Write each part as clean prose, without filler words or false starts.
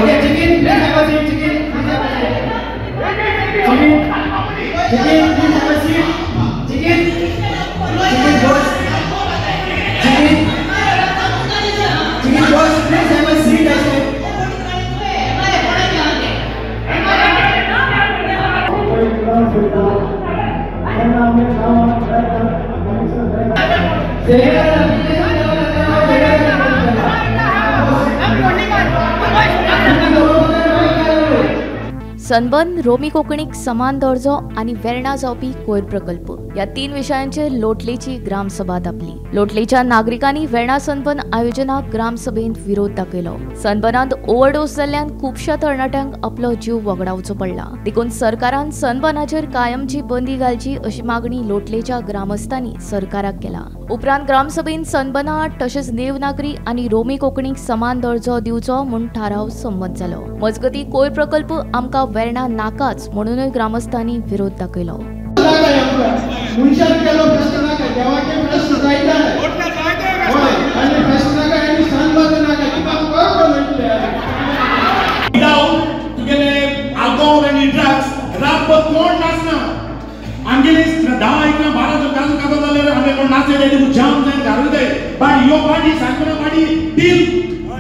Okay, chicken, please have a seat. Chicken, please have a seat. Chicken, please have a seat. Chicken boss. Chicken boss, please have a seat. I said. Sunburn Romi कोंकणीक समान दर्जो आनी वेर्णा जावपी कोयर प्रकल्प ह्या 3 विशयांचेर लोटलेची ग्रामसभा आपली। लोटलेच्या नागरिकांनी वेर्णा सनबर्न आयोजनाक ग्रामसभेंत विरोध दाखयलो। सनबर्नांत ओव्हरडोस जाल्ल्यान खुबश्या तरणाट्यांक आपलो जीव वगडावचो पडला। देखून सरकारान सनबर्नाचेर कायमची बंदी घालची अशी मागणी लोटलेच्या ग्रामस्थांनी सरकाराक केला। उपरांत ग्रामसभेंत सनबर्ना तशेंच नेवनागरी आनी रोमी कोंकणीक समान दर्जो दिवचो म्हूण थाराव संमत जालो। मजगती कोयर प्रकल्प आमकां वेर्णा नाकाच म्हणूनय ग्रामस्थांनी विरोध दाखयलो।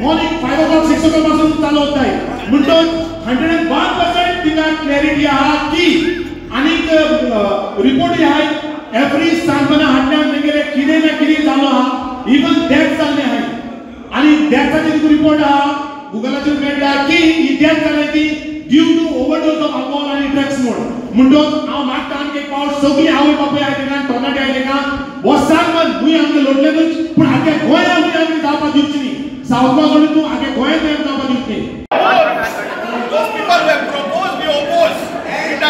Morning 5 o'clock 6 o'clock पासून चालू होताय म्हणतो 101% तिका क्लॅरिटी आहा की आणि रिपोर्ट आहे एव्हरी सांगना हाडल्यान तेगेले किदें ना किदें जालो आहा इवन डेथ जाल्ले आहाय आणि डेथाची रिपोर्ट आहा गुगलाचेर मेळटा की ही डेथ जाली ती due to overdose of alcohol आणि ड्रग्स म्हणून हांव मागता आनी एक पावट सगळी आवय बापूय आहाय तेका तरणाटे आहाय तेका हो सांगन मुई आमगे लोटलेनूच पूण आगे गोंया मुई आमगे जावपा दिवची न्ही सावथ गोंय तू आगे गोंया तें जावपा दिवची न्ही Those people who have proposed, we oppose. And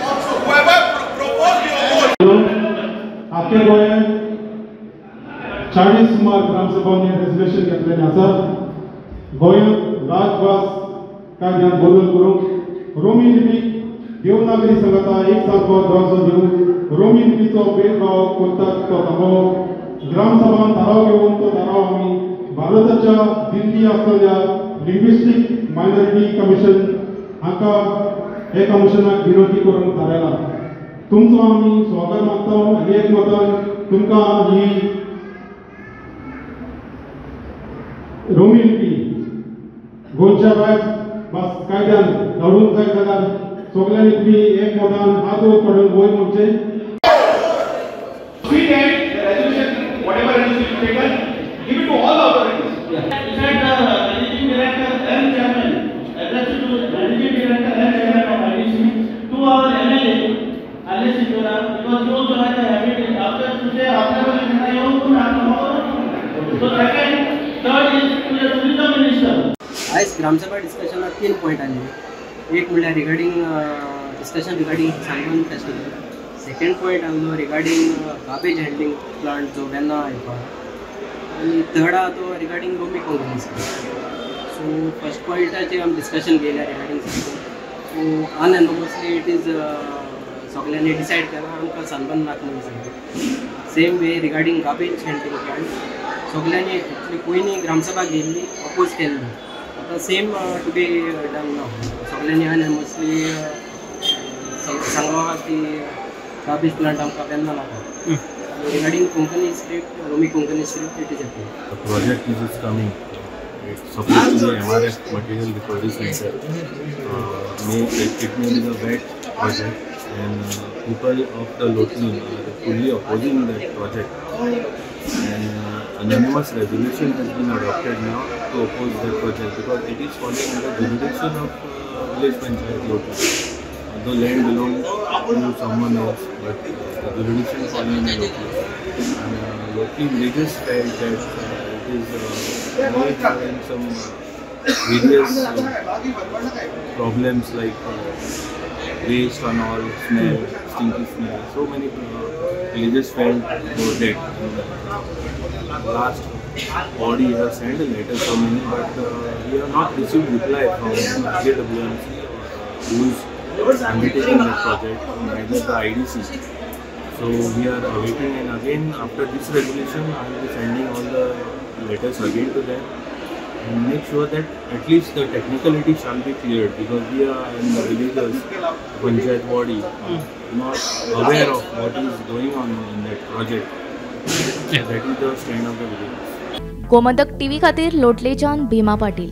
also whoever proposed, we oppose. आपके गोंयान 40 सुमार ग्रामसभांनी रेजोल्यूशन घेतलेलें आसा। गोंयांत राजभास कायद्यान बदल करूंक रोमी लिपीक देवनागरी संगता एक सारको दर्जो दिवंक रोमी लिपीचो भेदभाव करतात तो थांबोवप ग्रामसभान थाराव घेवन तो थाराव आमी भारताच्या दिल्ली आसलेल्या लिंग्विस्टीक मायनॉरिटी कमिशन हाका हे कमिशनाक विनंती करून थारायला। तुमचो आमी स्वागत मागता आनी एक मतान तुमकां ही रोमी लिपी गोंयच्या भास कायद्यान धाडूंक जाय जाल्यार सगळ्यांनी तुमी एक मतान हात वयर काडून वयर म्हणचे। Whatever resolution taken, give it to all authorities. Besides the managing director and chairman, addressed to managing director and chairman of IDC, to our MLA, Alice Sidora, because he also had the habit after today, after the you so second, third is to the tourism minister. आज ग्रामसभा discussion 3 point आले। एक म्हणल्यार regarding discussion regarding sunburn festival. Second point आसलो regarding garbage handling plant जो वेर्णा येवपा आनी third आहा तो रिगार्डिंग रोमी कोंकणी सो फर्स्ट पॉइंटाचेर आमी डिस्कशन केलें रिगार्डिंग सो अनएनोमसली इट इज सगळ्यांनी डिसायड केला आमकां सनबर्न नाका म्हणून सांगलें। Same way regarding garbage handling plant सगळ्यांनी एक्चुअली पयलीं ग्रामसभा गेल्ली अपोज केल्ली आतां सेम टू बी डन नाव सगळ्यांनी अनएनोमसली सांगलो की गार्बेज प्लांट आमकां वेर्णा नाका। Regarding Konkani script, Romi Konkani script, it is approved. The project which is coming, it's supposed to be MRF material recovery center. It may be the wet project, and people of the Lotni are fully opposing that project. And anonymous resolution has been adopted now to oppose that project because it is falling under jurisdiction of village panchayat Lotni. The land belongs to someone else, but the jurisdiction is falling in Lotni. And Lotni villages felt that it is having some various problems like waste and all, smell, stinky smell. So many villages felt were dead. Last body has sent a letter so many, but we have not received reply from JWMC who is undertaking that project, neither the IDC. So we are awaiting, and again after this resolution I will be sending all the letters again to them and make sure that at least the technicality shall be cleared, because we are in the villagers, Panchayat body, not aware of what is going on in that project. That is the stand of the villagers. Gomantak TV खातीर लोटलेच्यान भीमा पाटील.